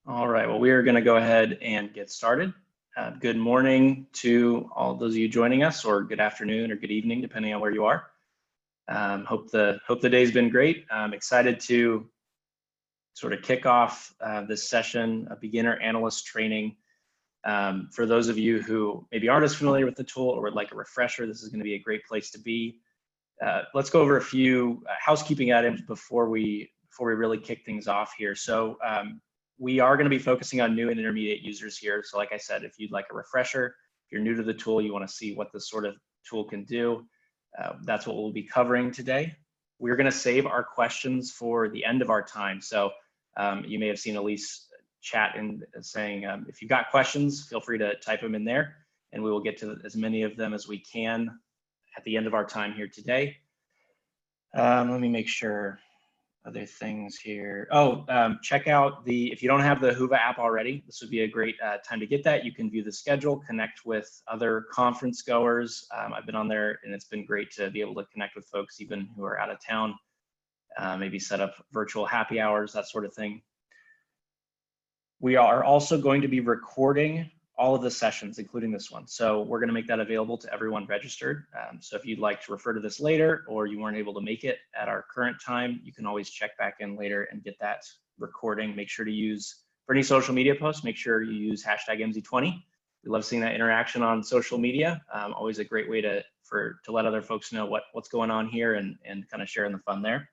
All right, well, we are going to go ahead and get started. Good morning to all those of you joining us, or good afternoon or good evening, depending on where you are. Hope the day's been great. I'm excited to sort of kick off this session, a beginner analyst training. For those of you who maybe aren't as familiar with the tool or would like a refresher, this is going to be a great place to be. Let's go over a few housekeeping items before we really kick things off here. So we are going to be focusing on new and intermediate users here. So like I said, if you'd like a refresher, if you're new to the tool, you want to see what this sort of tool can do, that's what we'll be covering today. We're going to save our questions for the end of our time. So you may have seen Elise chat in saying, if you've got questions, feel free to type them in there, and we will get to as many of them as we can at the end of our time here today. Let me make sure. Other things here. Oh, check out if you don't have the Whova app already, this would be a great time to get that. You can view the schedule, connect with other conference goers. I've been on there and it's been great to be able to connect with folks even who are out of town, maybe set up virtual happy hours, that sort of thing. We are also going to be recording all of the sessions, including this one. So we're going to make that available to everyone registered. So if you'd like to refer to this later, or you weren't able to make it at our current time, you can always check back in later and get that recording. Make sure to use, for any social media posts, make sure you use hashtag Emsi20. We love seeing that interaction on social media. Always a great way to let other folks know what's going on here and kind of sharing the fun there.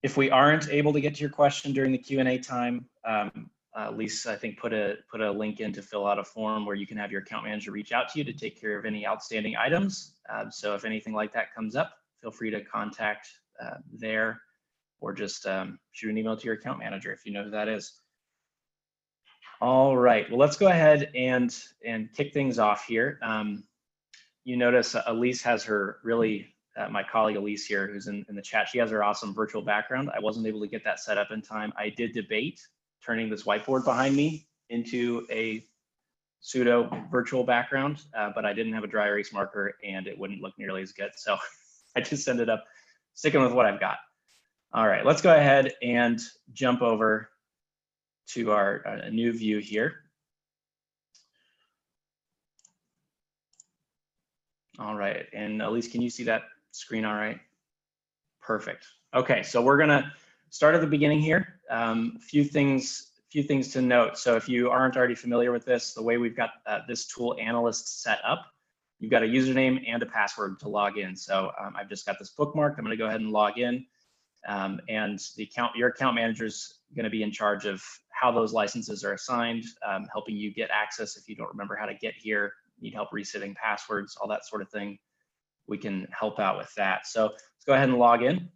If we aren't able to get to your question during the Q&A time, Lisa, I think, put a link in to fill out a form where you can have your account manager reach out to you to take care of any outstanding items. So if anything like that comes up, feel free to contact there, or just shoot an email to your account manager if you know who that is. All right, well, let's go ahead and kick things off here. You notice Elise has her my colleague Elise here, who's in the chat, she has her awesome virtual background. I wasn't able to get that set up in time. I did debate turning this whiteboard behind me into a pseudo virtual background, but I didn't have a dry erase marker and it wouldn't look nearly as good. So I just ended up sticking with what I've got. All right, let's go ahead and jump over to our new view here. All right, and Elise, can you see that screen all right? Perfect. Okay, so we're gonna start at the beginning here. Few things to note. So if you aren't already familiar with this, the way we've got this tool Analyst set up, you've got a username and a password to log in. So I've just got this bookmarked. I'm going to go ahead and log in, and your account manager is going to be in charge of how those licenses are assigned, helping you get access if you don't remember how to get here, need help resetting passwords, all that sort of thing. We can help out with that. So let's go ahead and log in.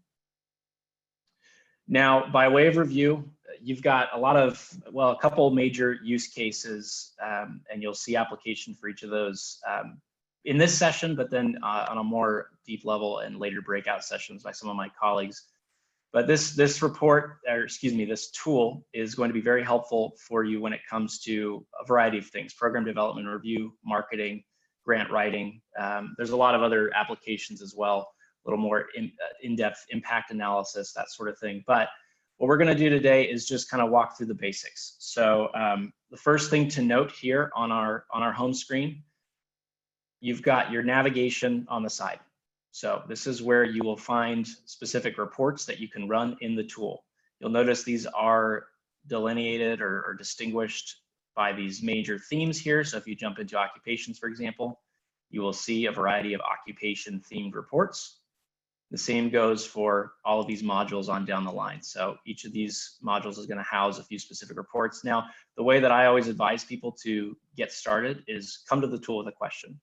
Now, by way of review, you've got a couple major use cases, and you'll see application for each of those in this session, but then on a more deep level and later breakout sessions by some of my colleagues. But this tool is going to be very helpful for you when it comes to a variety of things: program development, review, marketing, grant writing. There's a lot of other applications as well, a little more in-depth impact analysis, that sort of thing. But what we're going to do today is just kind of walk through the basics. So the first thing to note here on our home screen, you've got your navigation on the side. So this is where you will find specific reports that you can run in the tool. You'll notice these are delineated or distinguished by these major themes here. So if you jump into occupations, for example, you will see a variety of occupation themed reports. The same goes for all of these modules on down the line. So each of these modules is going to house a few specific reports. Now, the way that I always advise people to get started is come to the tool with a question.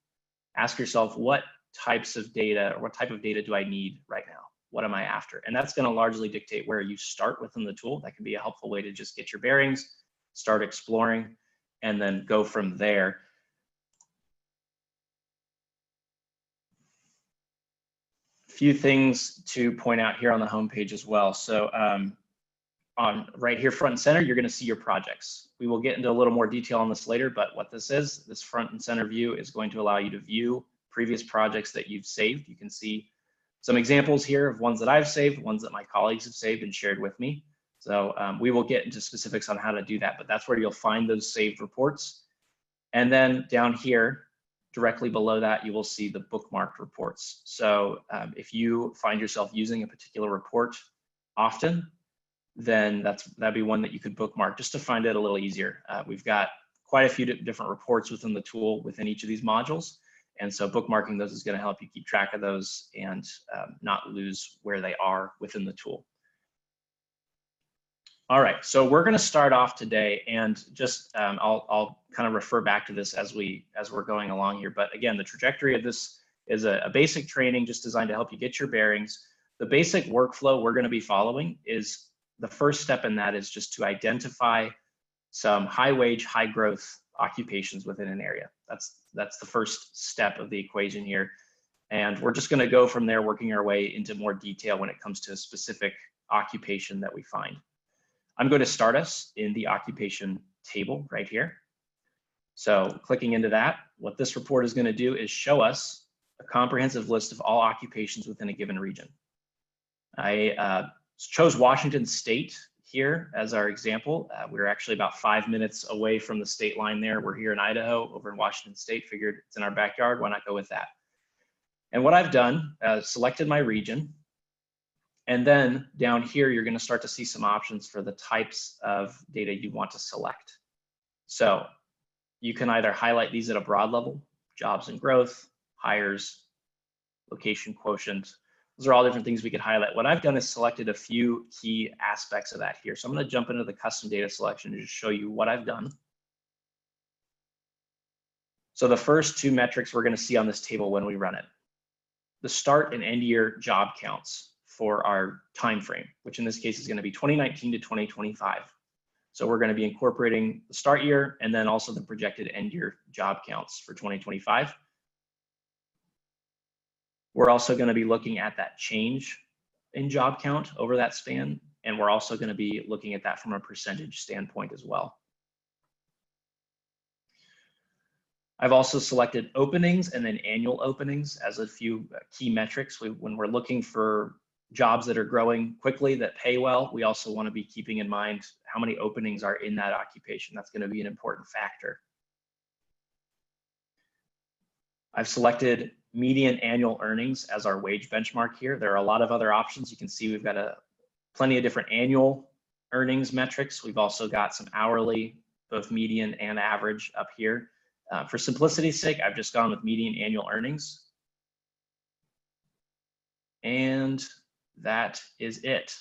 Ask yourself, what types of data or what type of data do I need right now? What am I after? And that's going to largely dictate where you start within the tool. That can be a helpful way to just get your bearings, start exploring, and then go from there. Few things to point out here on the homepage as well. So on right here front and center, you're going to see your projects. We will get into a little more detail on this later, but what this front and center view is going to allow you to view previous projects that you've saved. You can see some examples here of ones that I've saved, ones that my colleagues have saved and shared with me. So we will get into specifics on how to do that, but that's where you'll find those saved reports. And then down here, directly below that, you will see the bookmarked reports. So if you find yourself using a particular report often, then that'd be one that you could bookmark just to find it a little easier. We've got quite a few different reports within the tool within each of these modules. And so bookmarking those is going to help you keep track of those and not lose where they are within the tool. All right, so we're going to start off today, and just I'll kind of refer back to this as we're going along here. But again, the trajectory of this is a basic training just designed to help you get your bearings. The basic workflow we're going to be following is the first step in that is just to identify some high wage, high growth occupations within an area. That's the first step of the equation here. And we're just going to go from there, working our way into more detail when it comes to a specific occupation that we find. I'm going to start us in the occupation table right here. So clicking into that, what this report is going to do is show us a comprehensive list of all occupations within a given region. I chose Washington State here as our example. We're actually about 5 minutes away from the state line there. We're here in Idaho, over in Washington State. Figured it's in our backyard, why not go with that? And what I've done, selected my region. And then down here, you're going to start to see some options for the types of data you want to select. So you can either highlight these at a broad level, jobs and growth, hires, location quotient. Those are all different things we could highlight. What I've done is selected a few key aspects of that here. So I'm going to jump into the custom data selection to just show you what I've done. So the first two metrics we're going to see on this table when we run it. The start and end year job counts for our time frame, which in this case is going to be 2019 to 2025. So we're going to be incorporating the start year and then also the projected end year job counts for 2025. We're also going to be looking at that change in job count over that span, and we're also going to be looking at that from a percentage standpoint as well. I've also selected openings and then annual openings as a few key metrics. When we're looking for jobs that are growing quickly, that pay well, we also want to be keeping in mind how many openings are in that occupation. That's going to be an important factor. I've selected median annual earnings as our wage benchmark here. There are a lot of other options. You can see we've got plenty of different annual earnings metrics. We've also got some hourly, both median and average up here. For simplicity's sake, I've just gone with median annual earnings. And that is it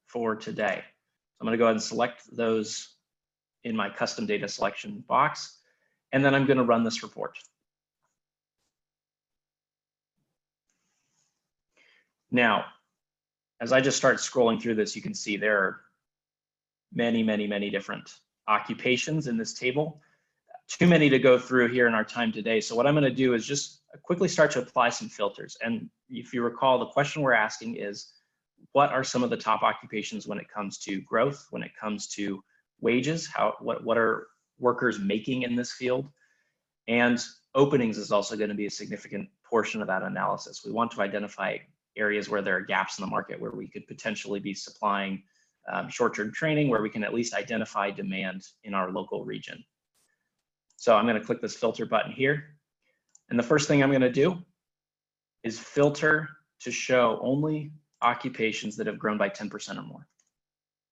for today. So I'm going to go ahead and select those in my custom data selection box, and then I'm going to run this report. Now, as I just start scrolling through this, you can see there are many, many, many different occupations in this table. Too many to go through here in our time today. So what I'm going to do is just quickly start to apply some filters. And if you recall, the question we're asking is, what are some of the top occupations when it comes to growth, when it comes to wages, what are workers making in this field? And openings is also going to be a significant portion of that analysis. We want to identify areas where there are gaps in the market where we could potentially be supplying short-term training, where we can at least identify demand in our local region. So I'm going to click this filter button here. And the first thing I'm going to do is filter to show only occupations that have grown by 10% or more,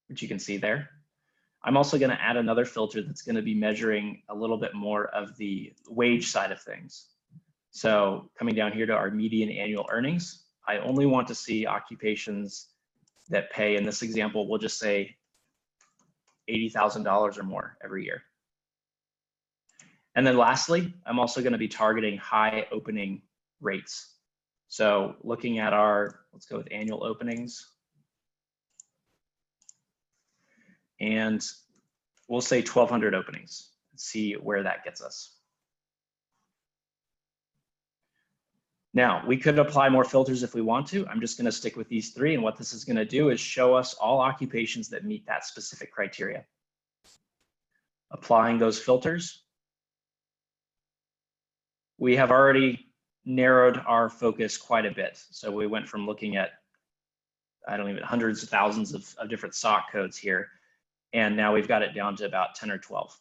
which you can see there. I'm also going to add another filter that's going to be measuring a little bit more of the wage side of things. So coming down here to our median annual earnings, I only want to see occupations that pay, in this example, we'll just say $80,000 or more every year. And then lastly, I'm also going to be targeting high opening rates. So looking at let's go with annual openings. And we'll say 1,200 openings. Let's see where that gets us. Now, we could apply more filters if we want to. I'm just going to stick with these three. And what this is going to do is show us all occupations that meet that specific criteria. Applying those filters, we have already narrowed our focus quite a bit. So we went from looking at hundreds of thousands of different SOC codes here. And now we've got it down to about 10 or 12.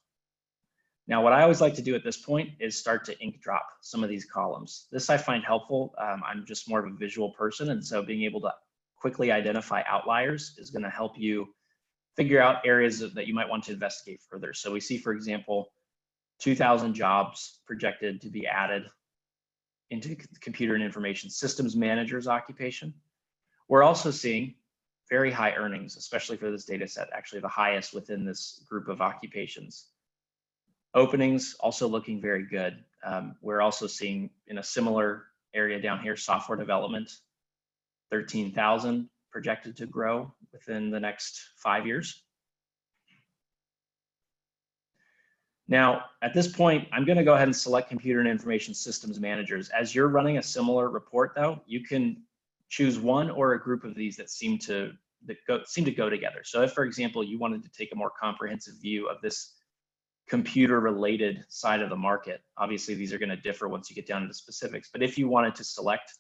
Now, what I always like to do at this point is start to ink drop some of these columns. This I find helpful. I'm just more of a visual person, and so being able to quickly identify outliers is going to help you figure out areas that you might want to investigate further. So we see, for example, 2,000 jobs projected to be added into computer and information systems manager's occupation. We're also seeing very high earnings, especially for this data set, actually the highest within this group of occupations. Openings also looking very good. We're also seeing in a similar area down here, software development, 13,000 projected to grow within the next 5 years. Now, at this point, I'm going to go ahead and select Computer and Information Systems Managers. As you're running a similar report, though, you can choose one or a group of these that seem to go together. So if, for example, you wanted to take a more comprehensive view of this computer-related side of the market, obviously these are going to differ once you get down to the specifics. But if you wanted to select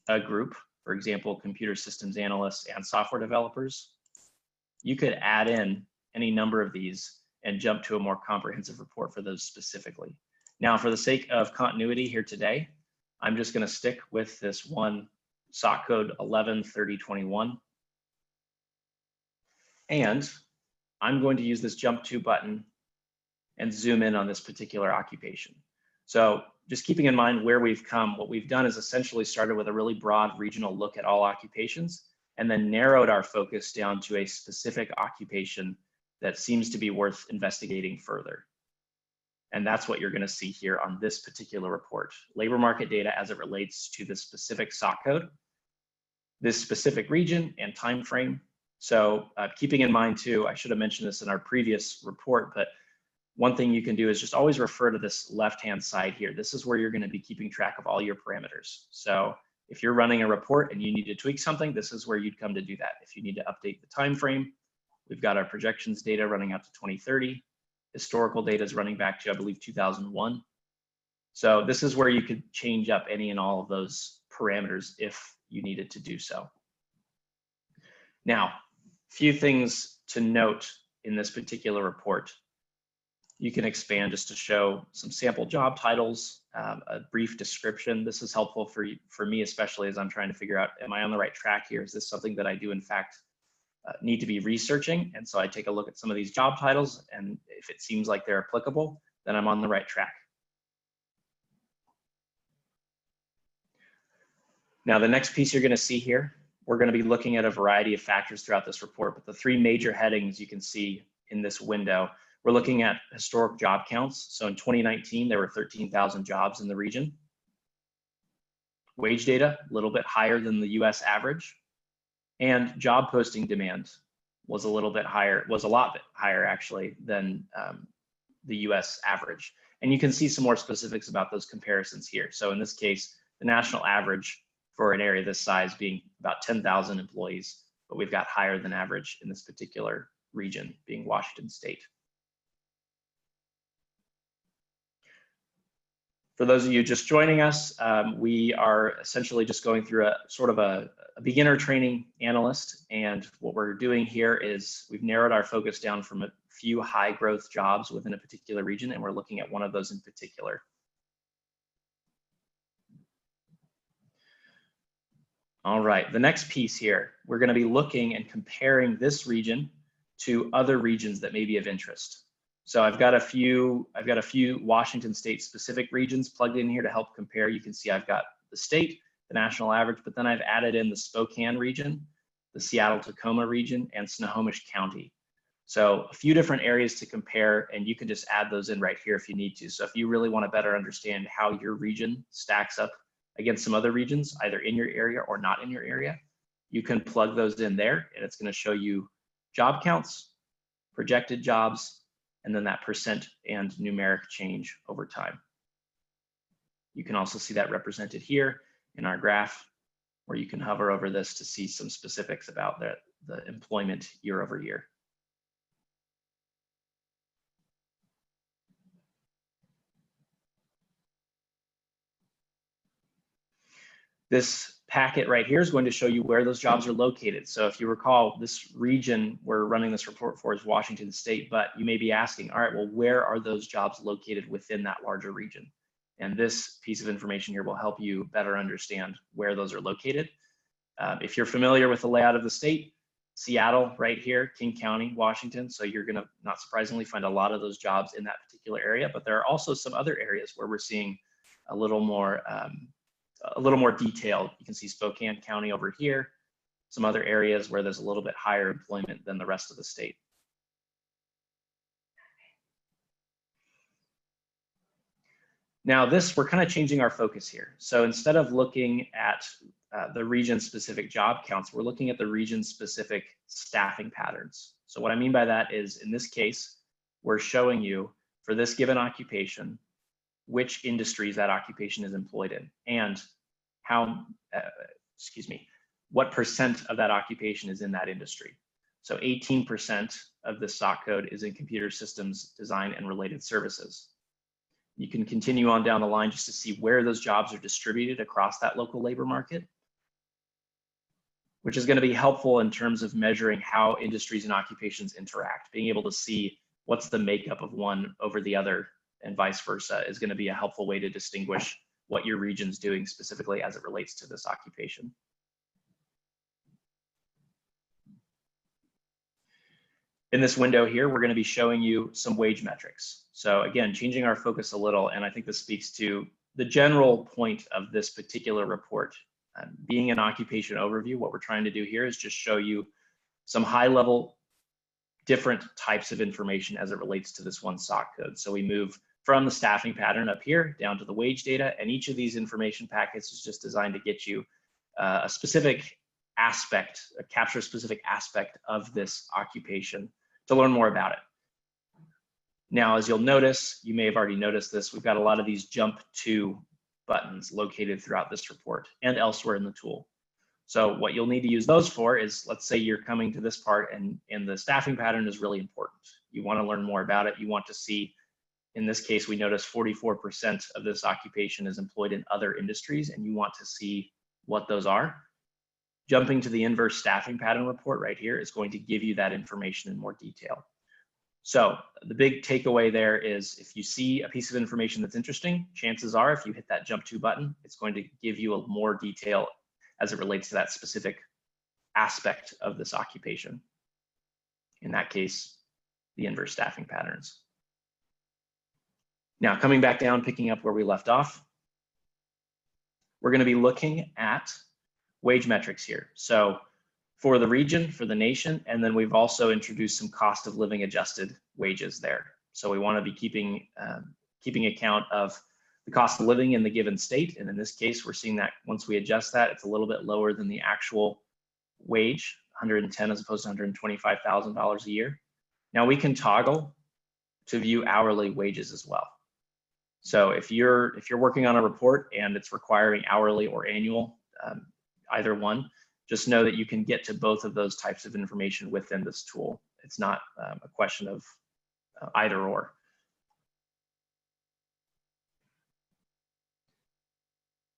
a group, for example, computer systems analysts and software developers, you could add in any number of these and jump to a more comprehensive report for those specifically. Now, for the sake of continuity here today, I'm just going to stick with this one SOC code 113021. And I'm going to use this jump to button and zoom in on this particular occupation. So just keeping in mind where we've come, what we've done is essentially started with a really broad regional look at all occupations and then narrowed our focus down to a specific occupation that seems to be worth investigating further. And that's what you're going to see here on this particular report. Labor market data as it relates to the specific SOC code, this specific region and time frame. So keeping in mind too, I should have mentioned this in our previous report, but one thing you can do is just always refer to this left-hand side here. This is where you're going to be keeping track of all your parameters. So if you're running a report and you need to tweak something, this is where you'd come to do that. If you need to update the time frame, we've got our projections data running out to 2030. Historical data is running back to, I believe, 2001. So this is where you could change up any and all of those parameters if you needed to do so. Now, a few things to note in this particular report. You can expand just to show some sample job titles, a brief description. This is helpful for me, especially as I'm trying to figure out, am I on the right track here? Is this something that I do, in fact, need to be researching? And so I take a look at some of these job titles, and if it seems like they're applicable, then I'm on the right track. Now, the next piece you're going to see here, we're going to be looking at a variety of factors throughout this report, but the three major headings you can see in this window, we're looking at historic job counts. So in 2019, there were 13,000 jobs in the region. Wage data, a little bit higher than the US average. And job posting demand was a little bit higher, was a lot bit higher actually than the US average. And you can see some more specifics about those comparisons here. So in this case, the national average for an area this size being about 10,000 employees, but we've got higher than average in this particular region, being Washington State. For those of you just joining us, we are essentially just going through a sort of a beginner training analyst. And what we're doing here is we've narrowed our focus down from a few high growth jobs within a particular region, and we're looking at one of those in particular. All right, the next piece here, we're going to be looking and comparing this region to other regions that may be of interest. So I've got a few Washington State specific regions plugged in here to help compare. You can see I've got the state, the national average, but then I've added in the Spokane region, the Seattle-Tacoma region, and Snohomish County. So a few different areas to compare, and you can just add those in right here if you need to. So if you really want to better understand how your region stacks up against some other regions, either in your area or not in your area, you can plug those in there, and it's going to show you job counts, projected jobs, and then that percent and numeric change over time. You can also see that represented here in our graph, where you can hover over this to see some specifics about the employment year over year. This packet right here is going to show you where those jobs are located. So if you recall, this region we're running this report for is Washington State, but you may be asking, all right, well, where are those jobs located within that larger region? And this piece of information here will help you better understand where those are located. If you're familiar with the layout of the state, Seattle right here, King County, Washington. So you're gonna, not surprisingly, find a lot of those jobs in that particular area, but there are also some other areas where we're seeing a little more detail. You can see Spokane County over here, some other areas where there's a little bit higher employment than the rest of the state. Now we're kind of changing our focus here. So instead of looking at the region-specific job counts, we're looking at the region-specific staffing patterns. So what I mean by that is, in this case, we're showing you, for this given occupation, which industries that occupation is employed in, and what percent of that occupation is in that industry. So 18% of the stock code is in computer systems design and related services. You can continue on down the line just to see where those jobs are distributed across that local labor market, which is going to be helpful in terms of measuring how industries and occupations interact. Being able to see what's the makeup of one over the other and vice versa is going to be a helpful way to distinguish what your region's doing specifically as it relates to this occupation. In this window here, we're going to be showing you some wage metrics. So again, changing our focus a little, and I think this speaks to the general point of this particular report. Being an occupation overview, what we're trying to do here is just show you some high-level different types of information as it relates to this one stock code. So we move from the staffing pattern up here down to the wage data, and each of these information packets is just designed to get you a specific aspect, capture a specific aspect of this occupation to learn more about it. Now, as you'll notice, you may have already noticed this, we've got a lot of these jump to buttons located throughout this report and elsewhere in the tool. So what you'll need to use those for is, let's say you're coming to this part and the staffing pattern is really important. You want to learn more about it. You want to see, in this case, we notice 44% of this occupation is employed in other industries, and you want to see what those are. Jumping to the inverse staffing pattern report right here is going to give you that information in more detail. So the big takeaway there is, if you see a piece of information that's interesting, chances are if you hit that jump to button, it's going to give you a more detail as it relates to that specific aspect of this occupation. In that case, the inverse staffing patterns. Now, coming back down, picking up where we left off, we're going to be looking at wage metrics here. So for the region, for the nation, and then we've also introduced some cost of living adjusted wages there. So we want to be keeping account of the cost of living in the given state. And in this case, we're seeing that once we adjust that, it's a little bit lower than the actual wage, 110 as opposed to $125,000 a year. Now we can toggle to view hourly wages as well. So if you're working on a report and it's requiring hourly or annual, either one, just know that you can get to both of those types of information within this tool. It's not a question of either or.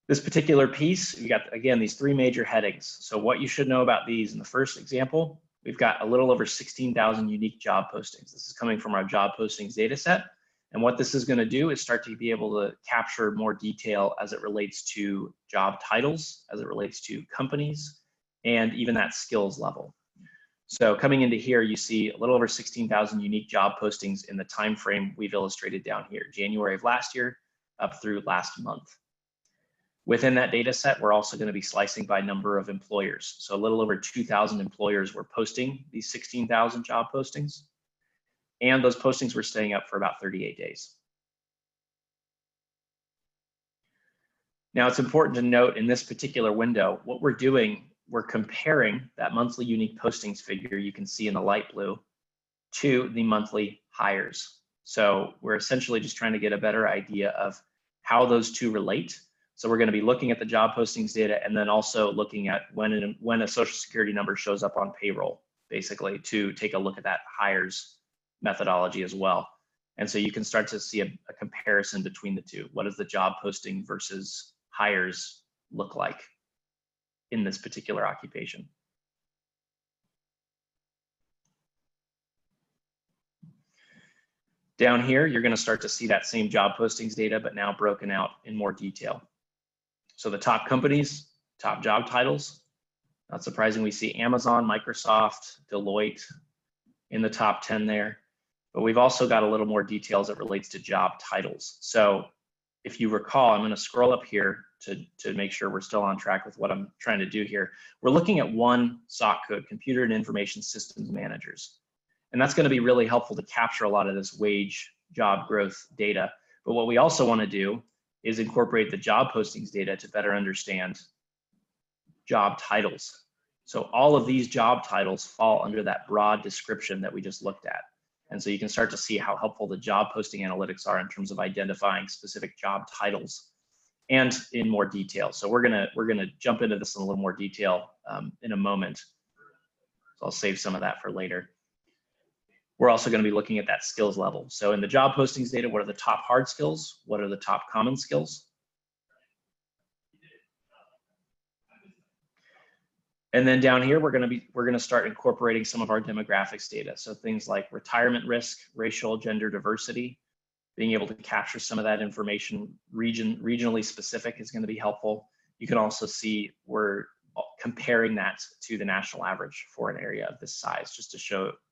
This particular piece, you got, again, these three major headings. So what you should know about these, in the first example, we've got a little over 16,000 unique job postings. This is coming from our job postings data set. And what this is going to do is start to be able to capture more detail as it relates to job titles, as it relates to companies, and even that skills level. So coming into here, you see a little over 16,000 unique job postings in the time frame we've illustrated down here, January of last year up through last month. Within that data set, we're also going to be slicing by number of employers. So a little over 2,000 employers were posting these 16,000 job postings. And those postings were staying up for about 38 days. Now, it's important to note in this particular window, what we're doing, we're comparing that monthly unique postings figure you can see in the light blue to the monthly hires. So we're essentially just trying to get a better idea of how those two relate. So we're going to be looking at the job postings data and then also looking at when a Social Security number shows up on payroll, basically, to take a look at that hires methodology as well. And so you can start to see a comparison between the two. What does the job posting versus hires look like? in this particular occupation. Down here, you're going to start to see that same job postings data, but now broken out in more detail. So the top companies, top job titles. Not surprising, we see Amazon, Microsoft, Deloitte in the top 10 there. But we've also got a little more details that relates to job titles. So if you recall, I'm going to scroll up here to make sure we're still on track with what I'm trying to do here. We're looking at one SOC code, Computer and Information Systems Managers. And that's going to be really helpful to capture a lot of this wage job growth data. But what we also want to do is incorporate the job postings data to better understand job titles. So all of these job titles fall under that broad description that we just looked at. And so you can start to see how helpful the job posting analytics are in terms of identifying specific job titles and in more detail. So we're gonna jump into this in a little more detail in a moment. So I'll save some of that for later. We're also going to be looking at that skills level. So in the job postings data, what are the top hard skills? What are the top common skills? And then down here, we're going to start incorporating some of our demographics data. So things like retirement risk, racial, gender diversity, being able to capture some of that information regionally specific is going to be helpful. You can also see we're comparing that to the national average for an area of this size, just to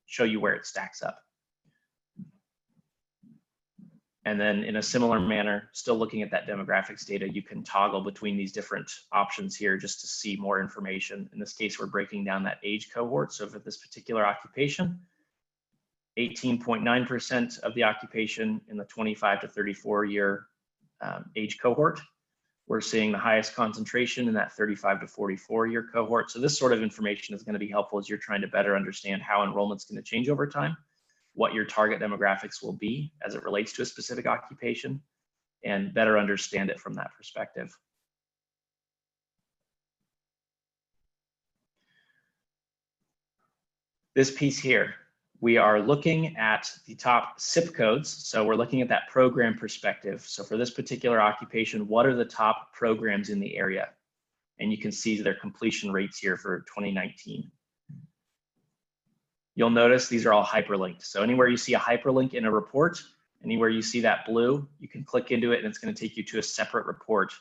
show you where it stacks up. And then in a similar manner, still looking at that demographics data, you can toggle between these different options here just to see more information. In this case, we're breaking down that age cohort. So for this particular occupation, 18.9% of the occupation in the 25 to 34 year age cohort. We're seeing the highest concentration in that 35 to 44 year cohort. So this sort of information is going to be helpful as you're trying to better understand how enrollment's going to change over time, what your target demographics will be as it relates to a specific occupation, and better understand it from that perspective. This piece here, we are looking at the top zip codes. So we're looking at that program perspective. So for this particular occupation, what are the top programs in the area? And you can see their completion rates here for 2019. You'll notice these are all hyperlinked. So anywhere you see a hyperlink in a report, anywhere you see that blue, you can click into it and it's going to take you to a separate report.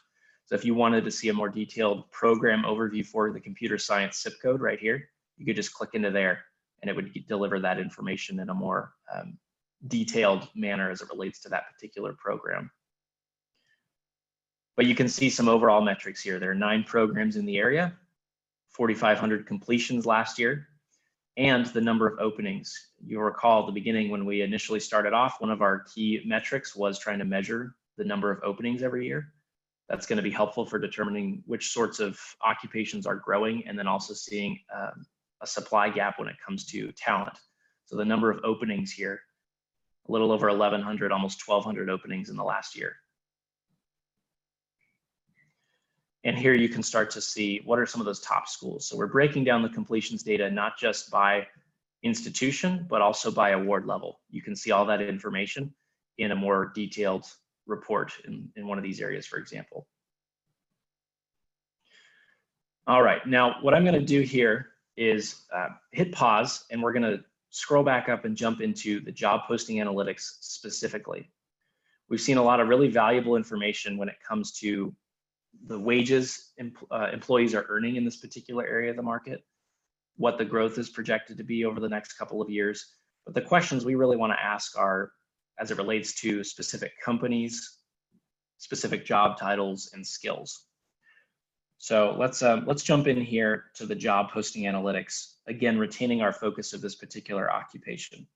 So if you wanted to see a more detailed program overview for the computer science zip code right here, you could just click into there and it would deliver that information in a more detailed manner as it relates to that particular program. But you can see some overall metrics here. There are 9 programs in the area, 4,500 completions last year, and the number of openings. You'll recall at the beginning when we initially started off, one of our key metrics was trying to measure the number of openings every year. That's going to be helpful for determining which sorts of occupations are growing and then also seeing a supply gap when it comes to talent. So the number of openings here, a little over 1,100, almost 1,200 openings in the last year. And here you can start to see what are some of those top schools. So we're breaking down the completions data, not just by institution, but also by award level. You can see all that information in a more detailed report in one of these areas, for example. All right, now what I'm going to do here is hit pause, and we're going to scroll back up and jump into the job posting analytics specifically. We've seen a lot of really valuable information when it comes to the wages employees are earning in this particular area of the market, what the growth is projected to be over the next couple of years. But the questions we really want to ask are as it relates to specific companies, specific job titles, and skills. So let's jump in here to the job posting analytics, again, retaining our focus of this particular occupation.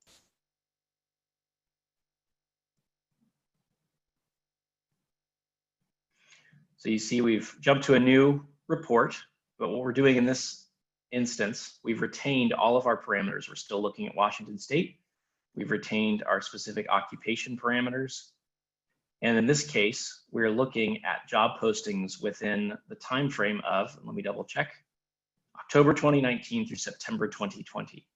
So you see we've jumped to a new report, but what we're doing in this instance, we've retained all of our parameters. We're still looking at Washington State. We've retained our specific occupation parameters. And in this case, we're looking at job postings within the time frame of, let me double check, October 2019 through September 2020.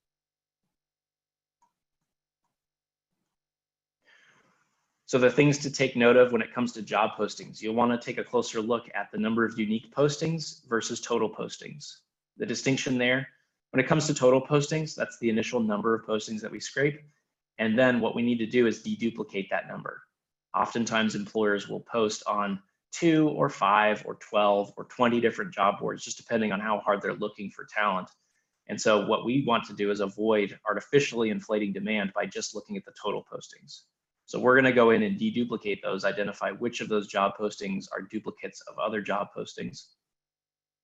So the things to take note of when it comes to job postings, you'll want to take a closer look at the number of unique postings versus total postings. The distinction there, when it comes to total postings, that's the initial number of postings that we scrape. And then what we need to do is deduplicate that number. Oftentimes employers will post on 2 or 5 or 12 or 20 different job boards, just depending on how hard they're looking for talent. And so what we want to do is avoid artificially inflating demand by just looking at the total postings. So we're going to go in and deduplicate those, identify which of those job postings are duplicates of other job postings.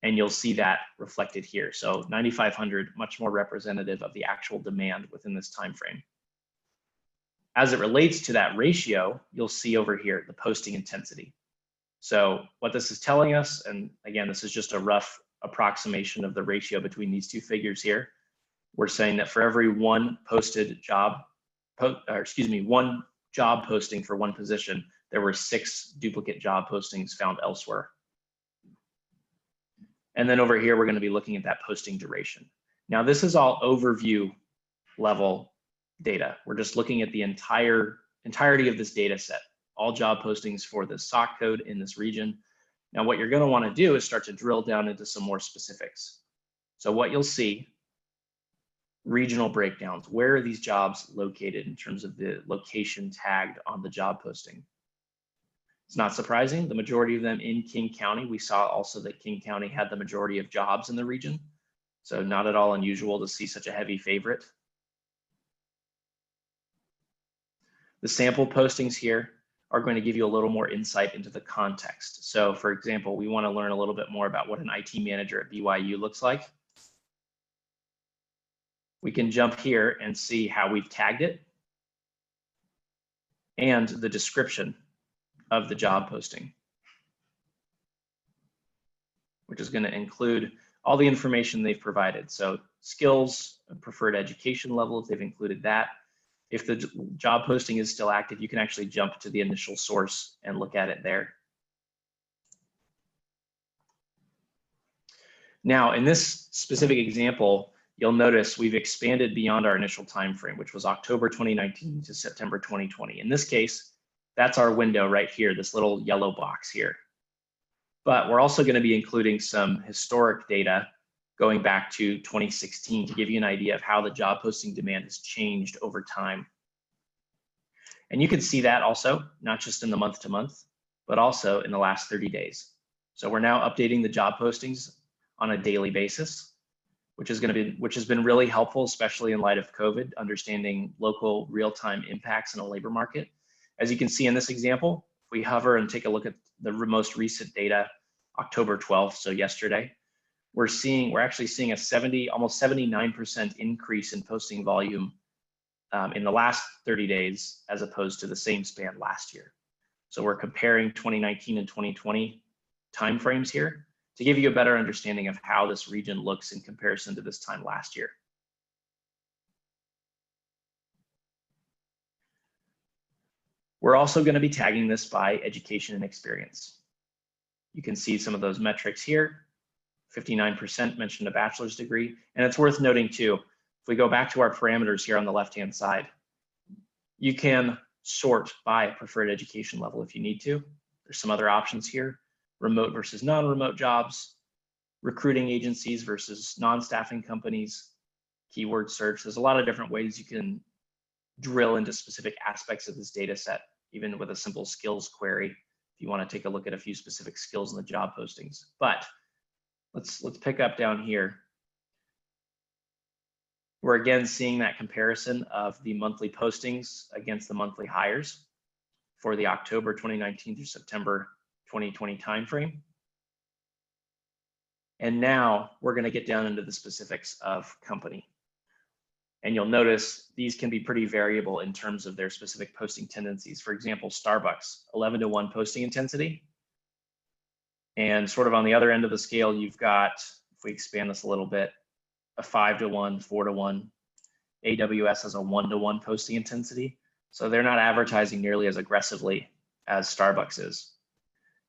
And you'll see that reflected here. So 9,500, much more representative of the actual demand within this time frame. As it relates to that ratio, you'll see over here the posting intensity. So what this is telling us, and again, this is just a rough approximation of the ratio between these two figures here. We're saying that for every one posted job, one job posting for one position, there were 6 duplicate job postings found elsewhere. And then over here, we're going to be looking at that posting duration. Now, this is all overview level data. We're just looking at the entirety of this data set, all job postings for the SOC code in this region. Now, what you're going to want to do is start to drill down into some more specifics. So what you'll see, regional breakdowns. Where are these jobs located in terms of the location tagged on the job posting? It's not surprising, the majority of them in King County. We saw also that King County had the majority of jobs in the region. So not at all unusual to see such a heavy favorite. The sample postings here are going to give you a little more insight into the context. So for example, we want to learn a little bit more about what an IT manager at BYU looks like. We can jump here and see how we've tagged it and the description of the job posting, which is going to include all the information they've provided. So skills, preferred education level, if they've included that. If the job posting is still active, you can actually jump to the initial source and look at it there. Now, in this specific example, you'll notice we've expanded beyond our initial time frame, which was October 2019 to September 2020. In this case, that's our window right here, this little yellow box here. But we're also going to be including some historic data going back to 2016 to give you an idea of how the job posting demand has changed over time. And you can see that also, not just in the month to month, but also in the last 30 days. So we're now updating the job postings on a daily basis, which has been really helpful, especially in light of COVID, understanding local real-time impacts in a labor market. As you can see in this example, if we hover and take a look at the most recent data, October 12th, so yesterday, we're actually seeing a almost 79% increase in posting volume in the last 30 days, as opposed to the same span last year. So we're comparing 2019 and 2020 timeframes here to give you a better understanding of how this region looks in comparison to this time last year. We're also going to be tagging this by education and experience. You can see some of those metrics here. 59% mentioned a bachelor's degree. And it's worth noting too, if we go back to our parameters here on the left-hand side, you can sort by preferred education level if you need to. There's some other options here, remote versus non-remote jobs, recruiting agencies versus non-staffing companies, keyword search. There's a lot of different ways you can drill into specific aspects of this data set, even with a simple skills query, if you want to take a look at a few specific skills in the job postings. But let's pick up down here. We're again seeing that comparison of the monthly postings against the monthly hires for the October 2019 through September 2020 timeframe. And now we're going to get down into the specifics of company. And you'll notice these can be pretty variable in terms of their specific posting tendencies. For example, Starbucks, 11-to-1 posting intensity. And sort of on the other end of the scale, you've got, if we expand this a little bit, a 5-to-1, 4-to-1. AWS has a 1-to-1 posting intensity. So they're not advertising nearly as aggressively as Starbucks is.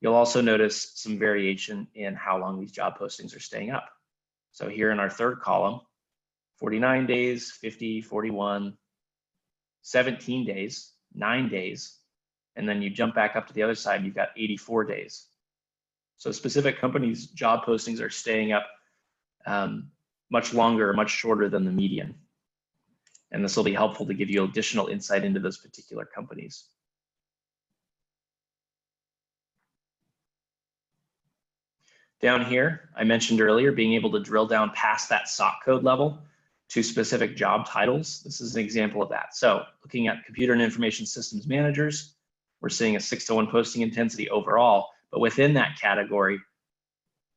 You'll also notice some variation in how long these job postings are staying up. So here in our third column, 49 days, 50, 41, 17 days, 9 days, And then you jump back up to the other side, you've got 84 days. So specific companies' job postings are staying up much longer, much shorter than the median. And this will be helpful to give you additional insight into those particular companies. Down here, I mentioned earlier, being able to drill down past that SOC code level to specific job titles. This is an example of that. So looking at computer and information systems managers, we're seeing a 6-to-1 posting intensity overall, but within that category,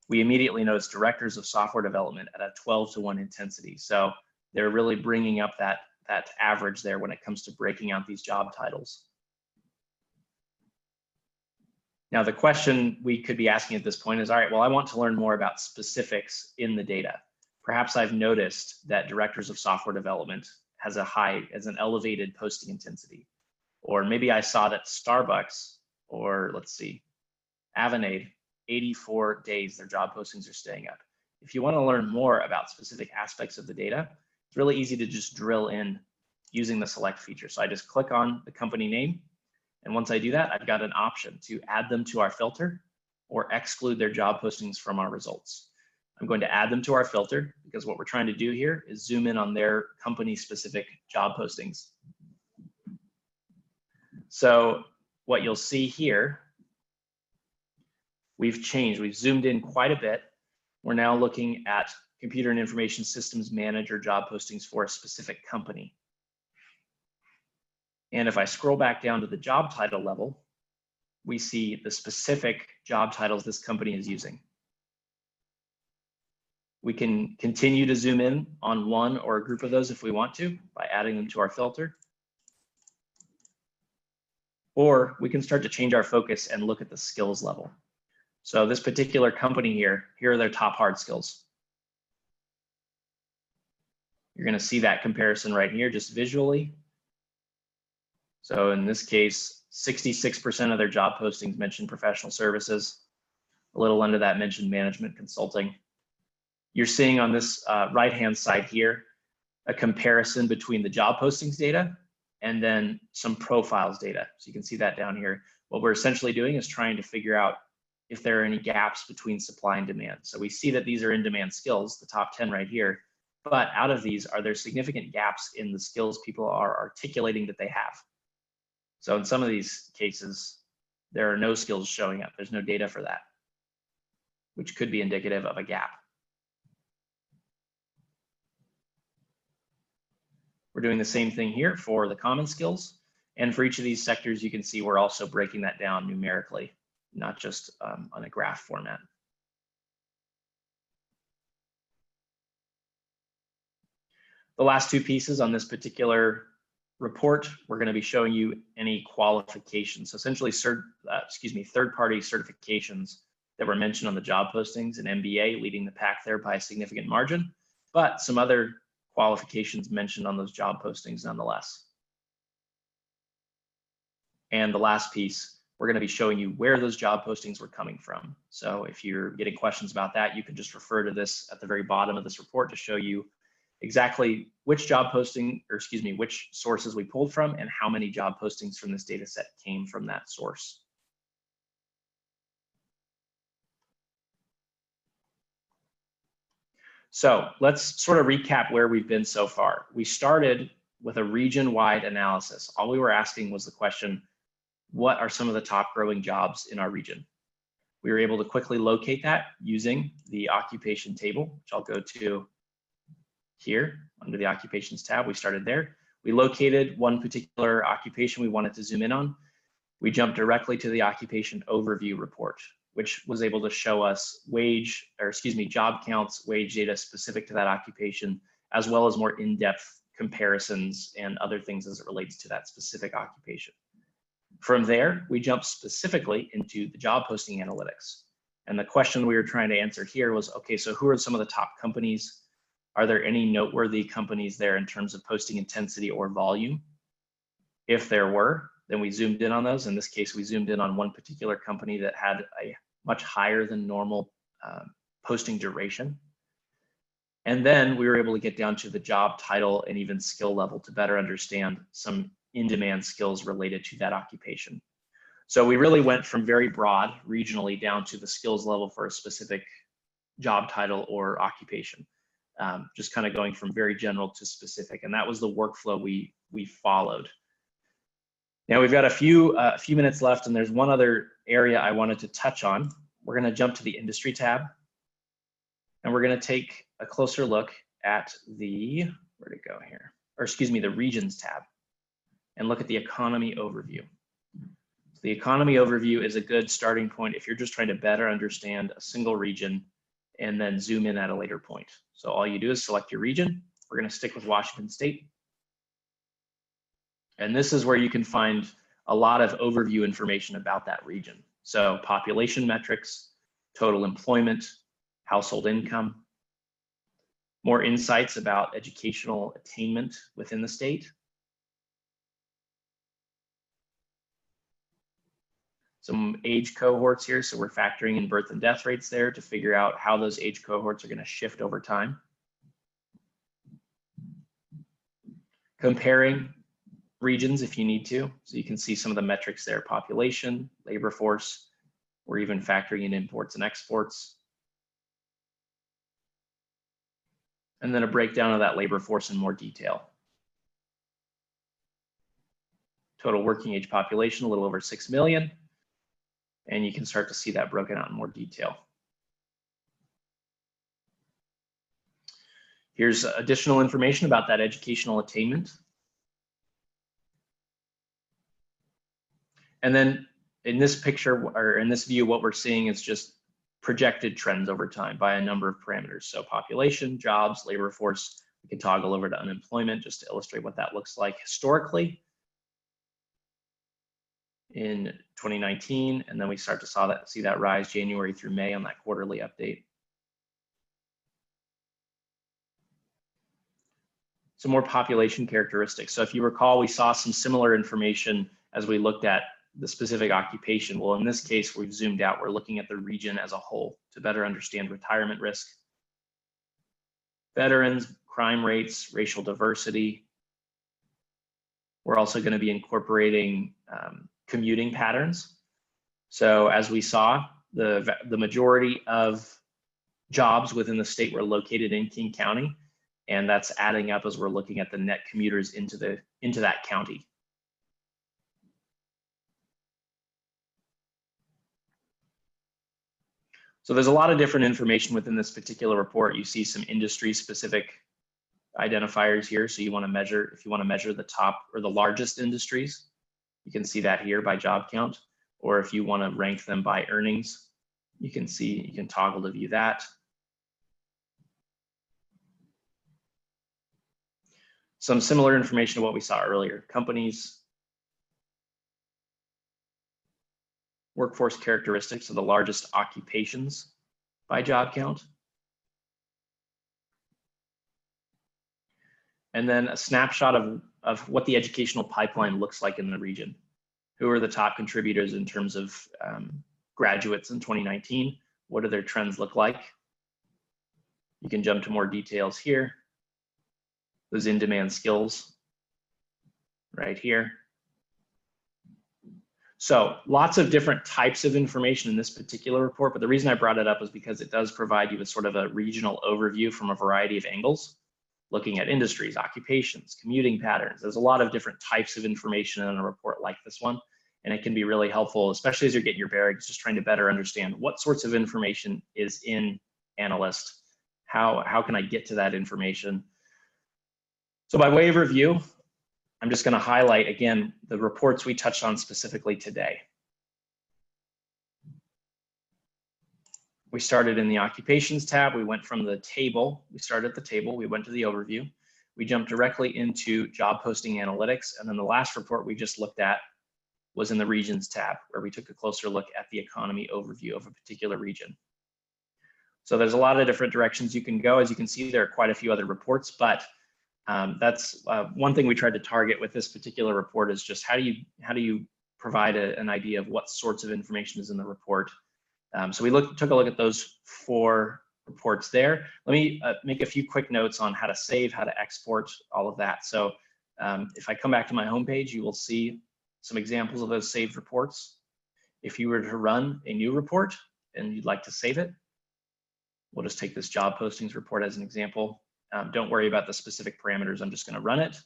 we immediately notice directors of software development at a 12-to-1 intensity. So they're really bringing up that average there when it comes to breaking out these job titles. Now, the question we could be asking at this point is, all right, well, I want to learn more about specifics in the data. Perhaps I've noticed that directors of software development has an elevated posting intensity. Or maybe I saw that Starbucks, or let's see, Avanade, 84 days their job postings are staying up. If you want to learn more about specific aspects of the data, it's really easy to just drill in using the select feature. So I just click on the company name. And once I do that, I've got an option to add them to our filter or exclude their job postings from our results. I'm going to add them to our filter because what we're trying to do here is zoom in on their company-specific job postings. So what you'll see here, we've zoomed in quite a bit. We're now looking at computer and information systems manager job postings for a specific company. And if I scroll back down to the job title level, we see the specific job titles this company is using. We can continue to zoom in on one or a group of those if we want to by adding them to our filter. Or we can start to change our focus and look at the skills level. So this particular company here are their top hard skills. You're going to see that comparison right here just visually. So in this case, 66% of their job postings mention professional services. A little under that mentioned management consulting. You're seeing on this right-hand side here, a comparison between the job postings data and then some profiles data. So you can see that down here. What we're essentially doing is trying to figure out if there are any gaps between supply and demand. So we see that these are in-demand skills, the top 10 right here. But out of these, are there significant gaps in the skills people are articulating that they have? So in some of these cases, there are no skills showing up. There's no data for that, which could be indicative of a gap. We're doing the same thing here for the common skills. And for each of these sectors, you can see we're also breaking that down numerically, not just on a graph format. The last two pieces on this particular report, we're going to be showing you any qualifications. So essentially, third-party certifications that were mentioned on the job postings, an MBA leading the pack there by a significant margin, but some other qualifications mentioned on those job postings nonetheless. And the last piece, we're going to be showing you where those job postings were coming from. So if you're getting questions about that, you can just refer to this at the very bottom of this report to show you exactly which job posting, or which sources we pulled from and how many job postings from this data set came from that source. So let's sort of recap where we've been so far. We started with a region-wide analysis. All we were asking was the question, what are some of the top growing jobs in our region? We were able to quickly locate that using the occupation table, which I'll go to here under the occupations tab. We started there. We located one particular occupation we wanted to zoom in on. We jumped directly to the occupation overview report, which was able to show us job counts, wage data specific to that occupation, as well as more in-depth comparisons and other things as it relates to that specific occupation. From there, we jumped specifically into the job posting analytics. And the question we were trying to answer here was, okay, so who are some of the top companies? Are there any noteworthy companies there in terms of posting intensity or volume? If there were, then we zoomed in on those. In this case, we zoomed in on one particular company that had a much higher than normal posting duration. And then we were able to get down to the job title and even skill level to better understand some in-demand skills related to that occupation. So we really went from very broad regionally down to the skills level for a specific job title or occupation, just kind of going from very general to specific. And that was the workflow we followed. Now we've got a few minutes left, and there's one other area I wanted to touch on. We're going to jump to the industry tab, and we're going to take a closer look at the, where'd it go here? Or excuse me, the regions tab, and look at the economy overview. So the economy overview is a good starting point if you're just trying to better understand a single region and then zoom in at a later point. So all you do is select your region. We're going to stick with Washington State. And this is where you can find a lot of overview information about that region. So population metrics, total employment, household income, more insights about educational attainment within the state. Some age cohorts here, so we're factoring in birth and death rates there to figure out how those age cohorts are going to shift over time. Comparing regions if you need to, so you can see some of the metrics there: population, labor force. We're even factoring in imports and exports. And then a breakdown of that labor force in more detail. Total working age population, a little over 6 million. And you can start to see that broken out in more detail. Here's additional information about that educational attainment. And then in this picture, or in this view, what we're seeing is just projected trends over time by a number of parameters. So population, jobs, labor force. We can toggle over to unemployment just to illustrate what that looks like historically in 2019, and then we start to see that rise January through May on that quarterly update. Some more population characteristics. So if you recall, we saw some similar information as we looked at the specific occupation. Well, in this case, we've zoomed out. We're looking at the region as a whole to better understand retirement risk, veterans, crime rates, racial diversity. We're also going to be incorporating commuting patterns. So as we saw, the majority of jobs within the state were located in King County, and that's adding up as we're looking at the net commuters into that county. So there's a lot of different information within this particular report. You see some industry specific identifiers here. So you want to measure, if you want to measure the top or the largest industries, you can see that here by job count. Or if you want to rank them by earnings, you can toggle to view that. Some similar information to what we saw earlier: companies, workforce characteristics of the largest occupations by job count. And then a snapshot of what the educational pipeline looks like in the region. Who are the top contributors in terms of graduates in 2019? What do their trends look like? You can jump to more details here. Those in-demand skills right here. So lots of different types of information in this particular report, but the reason I brought it up is because it does provide you with sort of a regional overview from a variety of angles, looking at industries, occupations, commuting patterns. There's a lot of different types of information in a report like this one, and it can be really helpful, especially as you're getting your bearings, just trying to better understand what sorts of information is in Analyst. How can I get to that information? So by way of review, I'm just going to highlight again the reports we touched on specifically today. We started in the occupations tab. We went from the table. We started at the table. We went to the overview. We jumped directly into job posting analytics. And then the last report we just looked at was in the regions tab, where we took a closer look at the economy overview of a particular region. So there's a lot of different directions you can go. As you can see, there are quite a few other reports, but that's one thing we tried to target with this particular report is just how do you provide an idea of what sorts of information is in the report. So we took a look at those 4 reports there. Let me make a few quick notes on how to save, how to export, all of that. So if I come back to my homepage, you will see some examples of those saved reports. If you were to run a new report and you'd like to save it, we'll just take this job postings report as an example. Don't worry about the specific parameters. I'm just going to run it.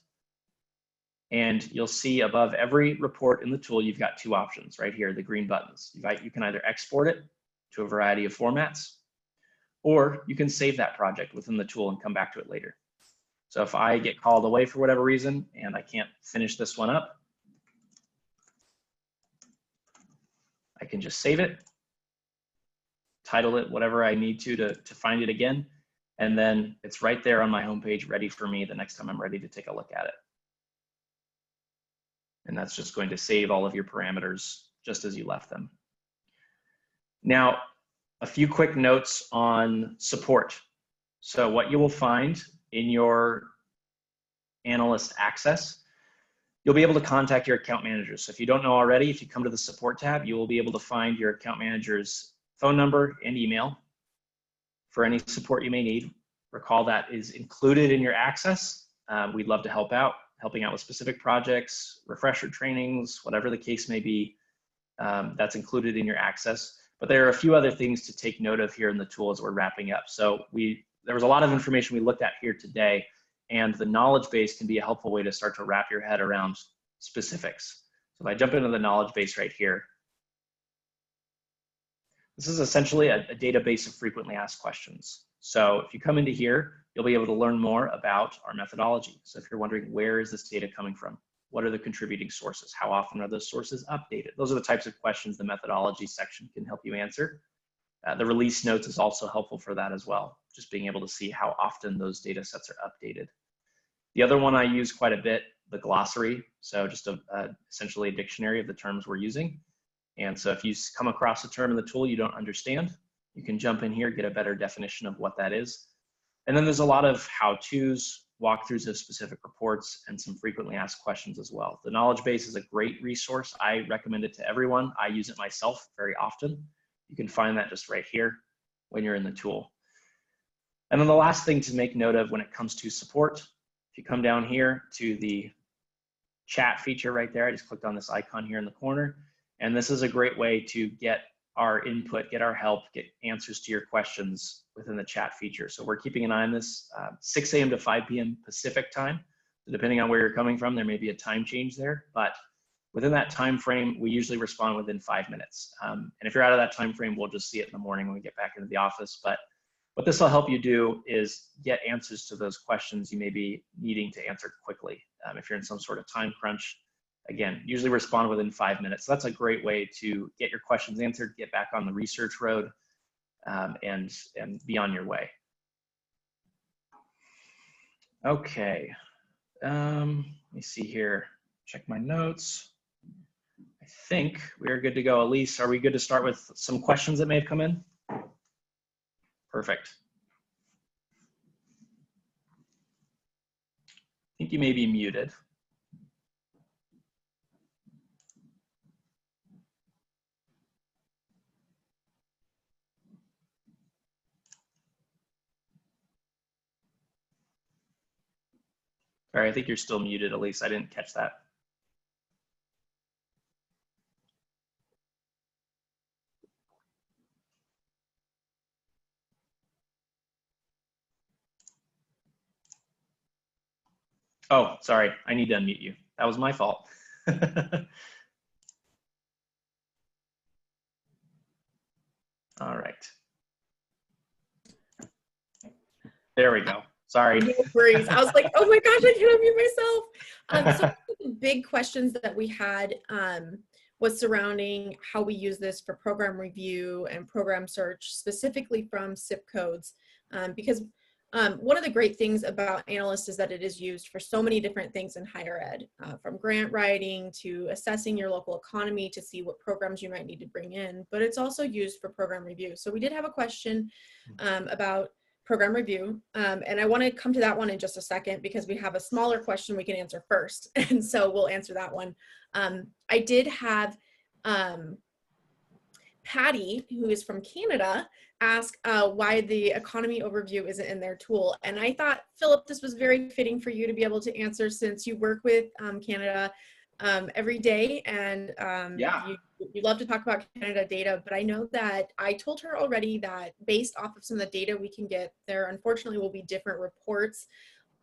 And you'll see above every report in the tool, you've got two options right here, the green buttons. You can either export it to a variety of formats, or you can save that project within the tool and come back to it later. So if I get called away for whatever reason and I can't finish this one up, I can just save it, title it whatever I need to find it again, and then it's right there on my homepage ready for me the next time I'm ready to take a look at it. And that's just going to save all of your parameters just as you left them. Now, a few quick notes on support. So what you will find in your Analyst access, you'll be able to contact your account manager. So if you don't know already, if you come to the support tab, you will be able to find your account manager's phone number and email for any support you may need. Recall that is included in your access. We'd love to helping out with specific projects, refresher trainings, whatever the case may be, that's included in your access. But there are a few other things to take note of here in the tool as we're wrapping up. So there was a lot of information we looked at here today, and the knowledge base can be a helpful way to start to wrap your head around specifics. So if I jump into the knowledge base right here, this is essentially a database of frequently asked questions. So if you come into here, you'll be able to learn more about our methodology. So if you're wondering, where is this data coming from? What are the contributing sources? How often are those sources updated? Those are the types of questions the methodology section can help you answer. The release notes is also helpful for that as well, just being able to see how often those data sets are updated. The other one I use quite a bit, the glossary. So just essentially a dictionary of the terms we're using. And so if you come across a term in the tool you don't understand, you can jump in here, get a better definition of what that is. And then there's a lot of how-tos, walkthroughs of specific reports, and some frequently asked questions as well. The knowledge base is a great resource. I recommend it to everyone. I use it myself very often. You can find that just right here when you're in the tool. And then the last thing to make note of when it comes to support, if you come down here to the chat feature right there, I just clicked on this icon here in the corner. And this is a great way to get our input, get our help, get answers to your questions within the chat feature. So we're keeping an eye on this 6 a.m. to 5 p.m. Pacific time. So depending on where you're coming from, there may be a time change there, but within that time frame, we usually respond within 5 minutes. And if you're out of that time frame, we'll just see it in the morning when we get back into the office. But what this will help you do is get answers to those questions you may be needing to answer quickly. If you're in some sort of time crunch, again, usually respond within 5 minutes. So that's a great way to get your questions answered, get back on the research road, and be on your way. Okay, let me see here, check my notes. I think we're good to go. Elise, are we good to start with some questions that may have come in? Perfect. I think you may be muted. Sorry, I think you're still muted, Elise. I didn't catch that. Oh, sorry, I need to unmute you. That was my fault. All right. There we go. Sorry. No worries. I was like, oh my gosh, I can't unmute myself. So the big questions that we had was surrounding how we use this for program review and program search, specifically from zip codes, because one of the great things about Analyst is that it is used for so many different things in higher ed, from grant writing to assessing your local economy to see what programs you might need to bring in, but it's also used for program review. So we did have a question about program review, and I want to come to that one in just a second because we have a smaller question we can answer first, and so we'll answer that one. I did have Patty, who is from Canada, ask why the economy overview isn't in their tool. And I thought, Philip, this was very fitting for you to be able to answer since you work with Canada. every day, and Yeah. you love to talk about Canada data, but I know that I told her already that based off of some of the data we can get, there unfortunately will be different reports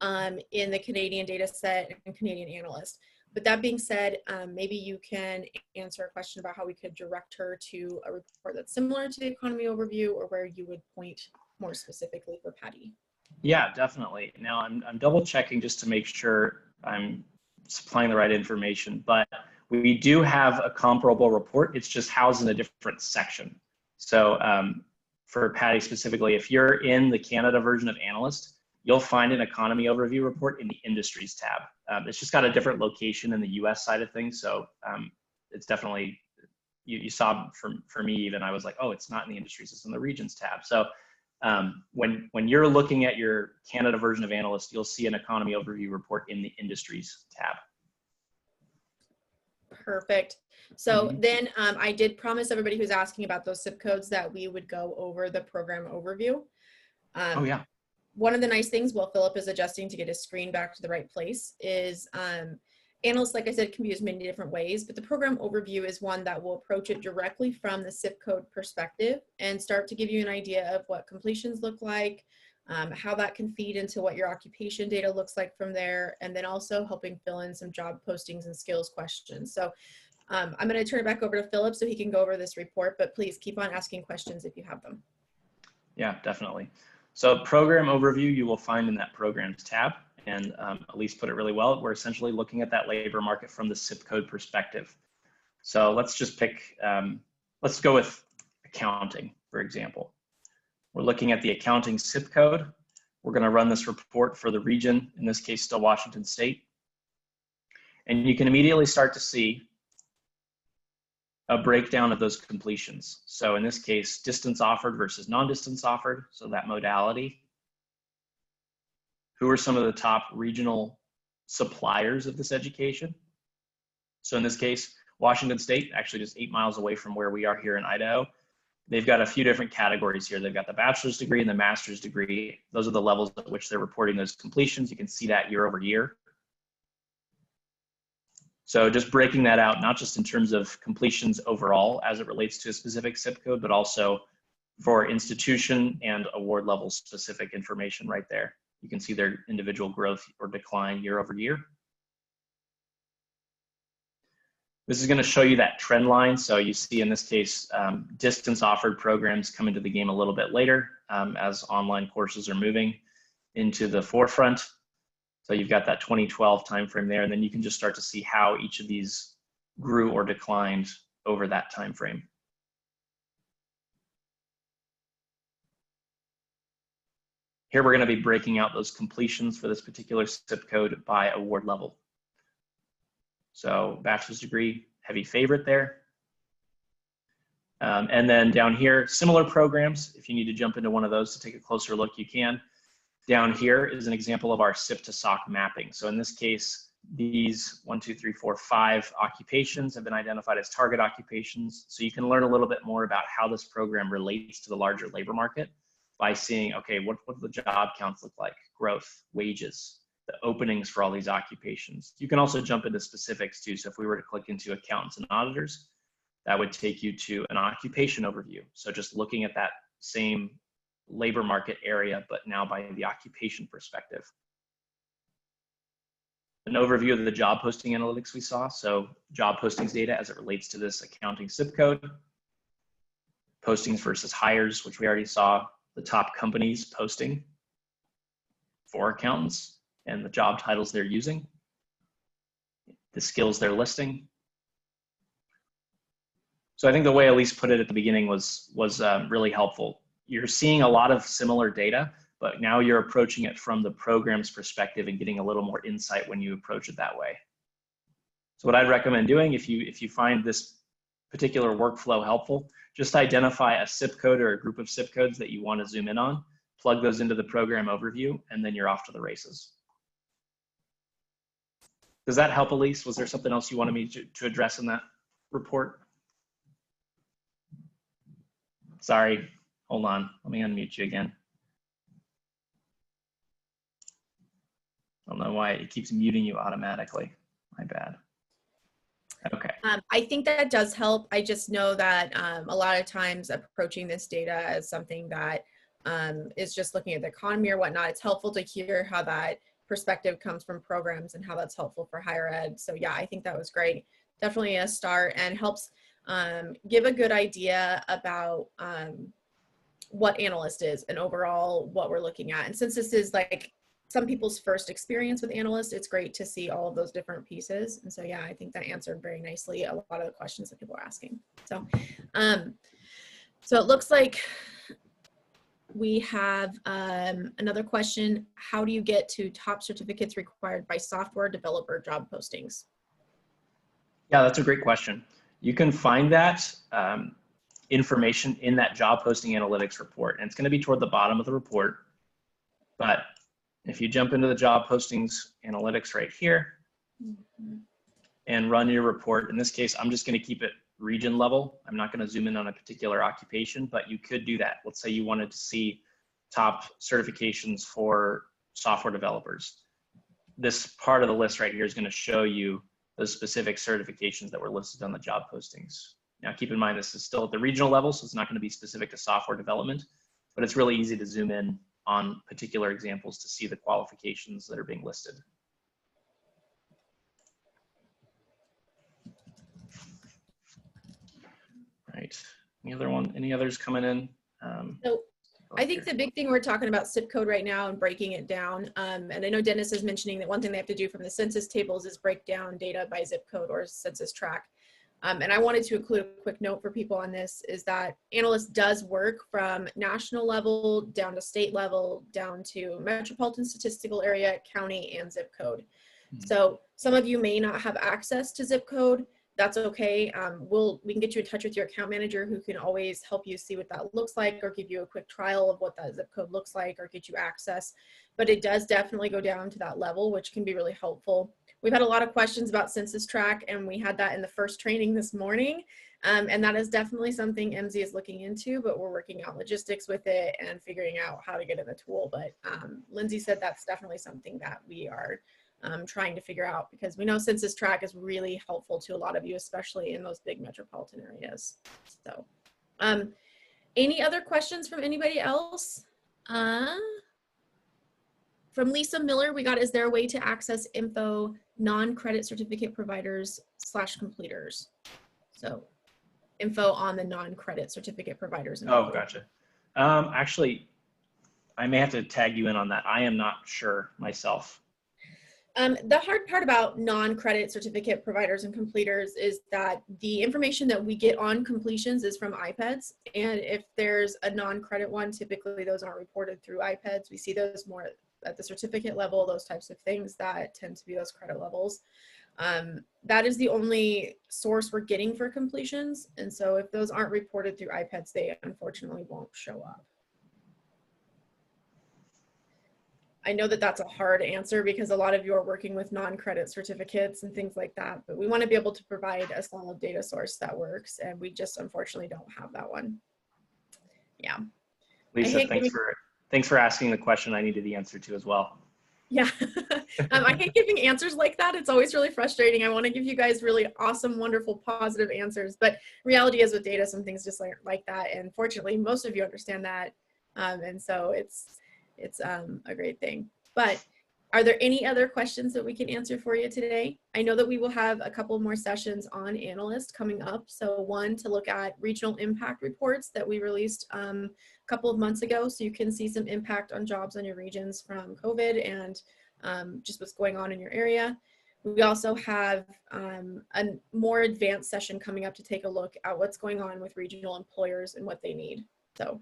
in the Canadian data set and Canadian Analyst. But that being said, maybe you can answer a question about how we could direct her to a report that's similar to the economy overview, or where you would point more specifically for Patty. Yeah, definitely. Now I'm double checking just to make sure I'm supplying the right information, but we do have a comparable report. It's just housed in a different section. So for Patty specifically, if you're in the Canada version of Analyst, you'll find an economy overview report in the industries tab. It's just got a different location in the US side of things. So it's definitely, you saw for me even, I was like, oh, it's not in the industries, it's in the regions tab. So when you're looking at your Canada version of Analyst, you'll see an economy overview report in the industries tab. Perfect. So then I did promise everybody who's asking about those zip codes that we would go over the program overview. Oh yeah. One of the nice things while Philip is adjusting to get his screen back to the right place is Analyst, like I said, can be used many different ways, but the program overview is one that will approach it directly from the zip code perspective and start to give you an idea of what completions look like, how that can feed into what your occupation data looks like from there, and then also helping fill in some job postings and skills questions. So I'm going to turn it back over to Philip so he can go over this report, but please keep on asking questions if you have them. Yeah, definitely. So program overview, you will find in that programs tab, and Elise put it really well. We're essentially looking at that labor market from the zip code perspective. So let's just pick, let's go with accounting, for example. We're looking at the accounting zip code. We're going to run this report for the region, in this case, still Washington State. And you can immediately start to see a breakdown of those completions. So in this case, distance offered versus non-distance offered, so that modality. Who are some of the top regional suppliers of this education? So in this case, Washington State, actually just 8 miles away from where we are here in Idaho. They've got a few different categories here. They've got the bachelor's degree and the master's degree. Those are the levels at which they're reporting those completions. You can see that year over year. So just breaking that out, not just in terms of completions overall as it relates to a specific zip code, but also for institution and award level specific information right there. You can see their individual growth or decline year over year. This is going to show you that trend line. So you see in this case, distance offered programs come into the game a little bit later as online courses are moving into the forefront. So you've got that 2012 timeframe there, and then you can just start to see how each of these grew or declined over that timeframe. Here we're going to be breaking out those completions for this particular zip code by award level. So bachelor's degree, heavy favorite there. And then down here, similar programs. If you need to jump into one of those to take a closer look, you can. Down here is an example of our SIP to SOC mapping. So in this case, these 1, 2, 3, 4, 5 occupations have been identified as target occupations. So you can learn a little bit more about how this program relates to the larger labor market by seeing, okay, what do the job counts look like? Growth, wages, the openings for all these occupations. You can also jump into specifics too. So if we were to click into accountants and auditors, that would take you to an occupation overview. So just looking at that same labor market area, but now by the occupation perspective. An overview of the job posting analytics we saw. So job postings data as it relates to this accounting zip code. Postings versus hires, which we already saw. The top companies posting for accountants and the job titles they're using. The skills they're listing. So I think the way Elise put it at the beginning was really helpful. You're seeing a lot of similar data, but now you're approaching it from the program's perspective and getting a little more insight when you approach it that way. So what I'd recommend doing, if you find this particular workflow helpful, just identify a zip code or a group of zip codes that you want to zoom in on, plug those into the program overview, and then you're off to the races. Does that help, Elise? Was there something else you wanted me to address in that report? Sorry. Hold on, let me unmute you again. I don't know why it keeps muting you automatically. My bad. Okay. I think that does help. I just know that a lot of times approaching this data as something that is just looking at the economy or whatnot, it's helpful to hear how that perspective comes from programs and how that's helpful for higher ed. So yeah, I think that was great. Definitely a start, and helps give a good idea about what Analyst is and overall what we're looking at. And since this is like some people's first experience with Analyst, it's great to see all of those different pieces. And so, yeah, I think that answered very nicely a lot of the questions that people are asking. So, so it looks like we have another question. How do you get to top certificates required by software developer job postings? Yeah, that's a great question. You can find that information in that job posting analytics report, and it's going to be toward the bottom of the report. But if you jump into the job postings analytics right here and run your report, in this case, I'm just going to keep it region level. I'm not going to zoom in on a particular occupation, but you could do that. Let's say you wanted to see top certifications for software developers. This part of the list right here is going to show you those specific certifications that were listed on the job postings. Now, keep in mind, this is still at the regional level, so it's not going to be specific to software development, but it's really easy to zoom in on particular examples to see the qualifications that are being listed. Right. Any others coming in? So I think the big thing we're talking about zip code right now and breaking it down. And I know Dennis is mentioning that one thing they have to do from the census tables is break down data by zip code or census tract. And I wanted to include a quick note for people on this is that Analyst does work from national level down to state level, down to metropolitan statistical area, county, and zip code. So some of you may not have access to zip code. That's okay. We can get you in touch with your account manager who can always help you see what that looks like or give you a quick trial of what that zip code looks like or get you access. But it does definitely go down to that level, which can be really helpful. We've had a lot of questions about census tract, and we had that in the first training this morning. And that is definitely something Emsi is looking into, but we're working out logistics with it and figuring out how to get in the tool. But Lindsay said that's definitely something that we are trying to figure out, because we know census tract is really helpful to a lot of you, especially in those big metropolitan areas. So any other questions from anybody else? From Lisa Miller, we got, is there a way to access info non-credit certificate providers / completers? So info on the non-credit certificate providers. Oh, gotcha. Actually, I may have to tag you in on that. I am not sure myself. The hard part about non-credit certificate providers and completers is that the information that we get on completions is from iPads. And if there's a non-credit one, typically those aren't reported through iPads. We see those more at the certificate level, those types of things that tend to be those credit levels. That is the only source we're getting for completions. And so if those aren't reported through iPads, they unfortunately won't show up. I know that that's a hard answer because a lot of you are working with non-credit certificates and things like that, but we want to be able to provide a solid data source that works, and we just unfortunately don't have that one. Yeah. Lisa, thanks for asking the question I needed the answer to as well. Yeah. I hate giving answers like that. It's always really frustrating. I want to give you guys really awesome, wonderful, positive answers, but reality is with data, some things just like that. And fortunately, most of you understand that. And so it's a great thing. But are there any other questions that we can answer for you today? I know that we will have a couple more sessions on Analyst coming up. So one, to look at regional impact reports that we released a couple of months ago, so you can see some impact on jobs on your regions from COVID and just what's going on in your area. We also have a more advanced session coming up to take a look at what's going on with regional employers and what they need. So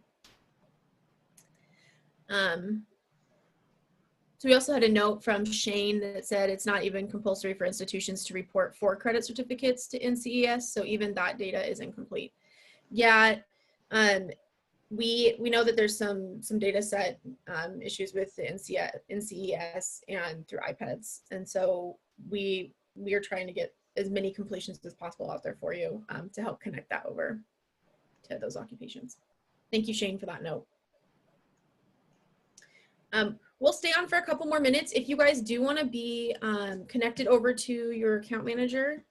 we also had a note from Shane that said it's not even compulsory for institutions to report for credit certificates to NCES, so even that data is incomplete. Yeah, we know that there's some data set issues with the NCES and through iPads, and so we are trying to get as many completions as possible out there for you to help connect that over to those occupations. Thank you, Shane, for that note. We'll stay on for a couple more minutes. If you guys do want to be connected over to your account manager,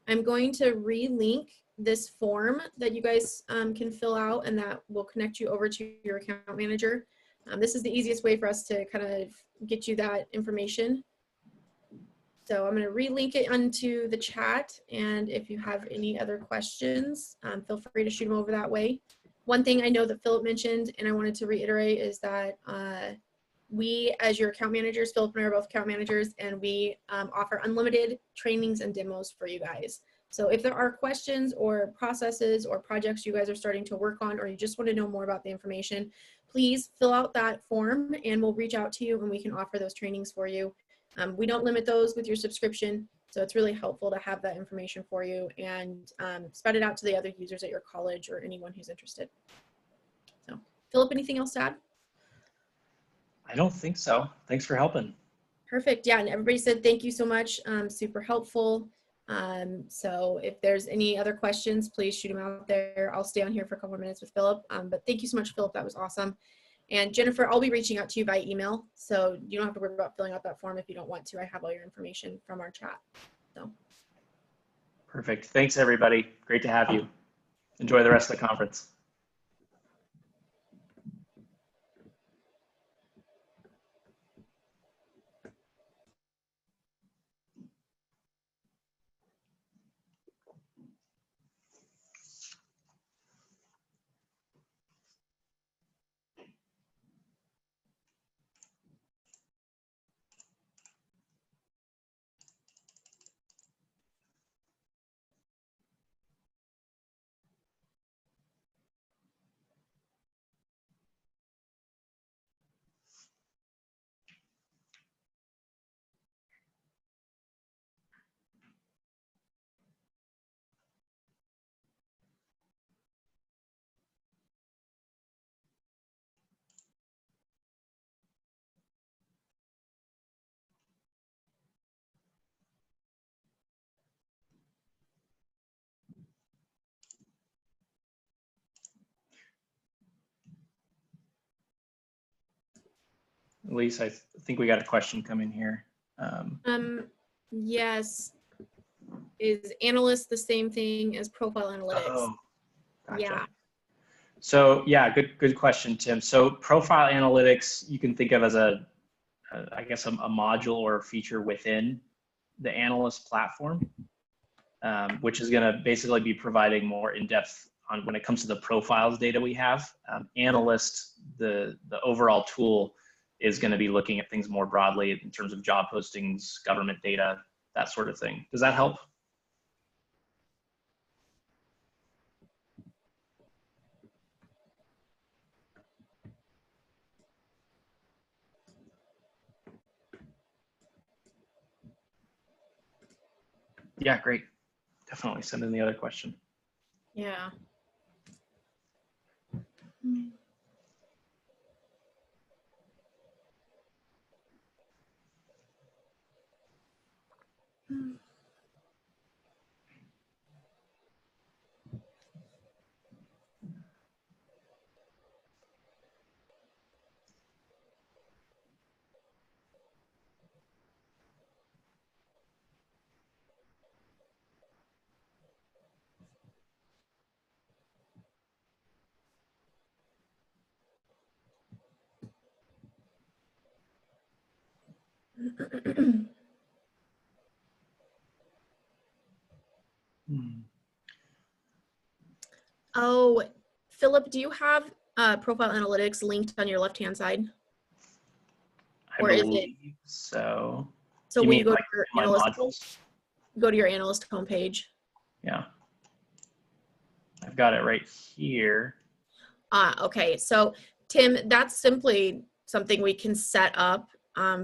I'm going to relink this form that you guys can fill out, and that will connect you over to your account manager. This is the easiest way for us to kind of get you that information. So I'm going to relink it onto the chat, and if you have any other questions, feel free to shoot them over that way. One thing I know that Philip mentioned, and I wanted to reiterate, is that we, as your account managers, Philip and I are both account managers, and we offer unlimited trainings and demos for you guys. So if there are questions or processes or projects you guys are starting to work on, or you just want to know more about the information, please fill out that form and we'll reach out to you and we can offer those trainings for you. We don't limit those with your subscription, so it's really helpful to have that information for you and spread it out to the other users at your college or anyone who's interested. So, Philip, anything else to add? I don't think so. Thanks for helping. Perfect. Yeah, and everybody said thank you so much. Super helpful. So if there's any other questions, please shoot them out there. I'll stay on here for a couple of minutes with Philip. But thank you so much, Philip. That was awesome. And Jennifer, I'll be reaching out to you by email, so you don't have to worry about filling out that form if you don't want to. I have all your information from our chat. So. Perfect. Thanks, everybody. Great to have you. Enjoy the rest of the conference. Elise, I think we got a question coming here. Yes. Is analyst the same thing as profile analytics? Oh, gotcha. Yeah. So yeah, good question, Tim. So profile analytics, you can think of as I guess a module or a feature within the Analyst platform, which is going to basically be providing more in-depth on when it comes to the profiles data we have. Analyst, the overall tool, is going to be looking at things more broadly in terms of job postings, government data, that sort of thing. Does that help? Yeah, great. Definitely send in the other question. Yeah. Oh, Philip, do you have profile analytics linked on your left-hand side? I believe so. So You when mean you go like to your my analyst, modules? go to your analyst homepage. Yeah. I've got it right here. Okay. So Tim, that's simply something we can set up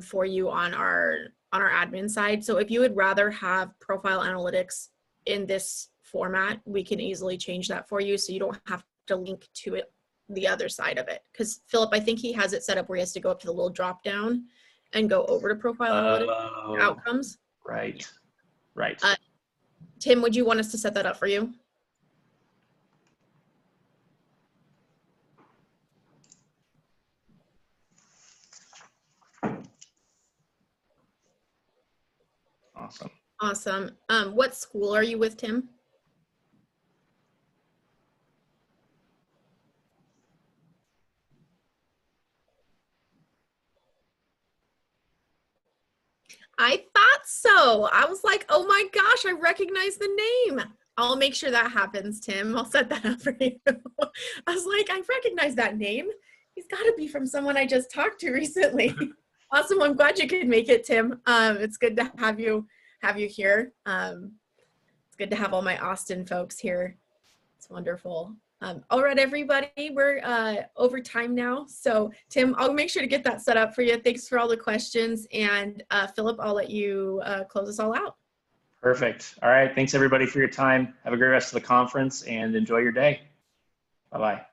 for you on our admin side. So if you would rather have profile analytics in this format, we can easily change that for you, so you don't have to link to it, the other side of it. Because Philip, I think he has it set up where he has to go up to the little drop down and go over to profile analytics outcomes. Right. Right. Tim, would you want us to set that up for you? Awesome. Awesome. What school are you with, Tim? I thought so. I was like, oh my gosh, I recognize the name. I'll make sure that happens, Tim. I'll set that up for you. I was like, I recognize that name. He's got to be from someone I just talked to recently. Awesome. I'm glad you could make it, Tim. It's good to have you here. It's good to have all my Austin folks here. It's wonderful. All right, everybody, we're over time now. So Tim, I'll make sure to get that set up for you. Thanks for all the questions. And Philip, I'll let you close us all out. Perfect. All right. Thanks everybody for your time. Have a great rest of the conference and enjoy your day. Bye-bye.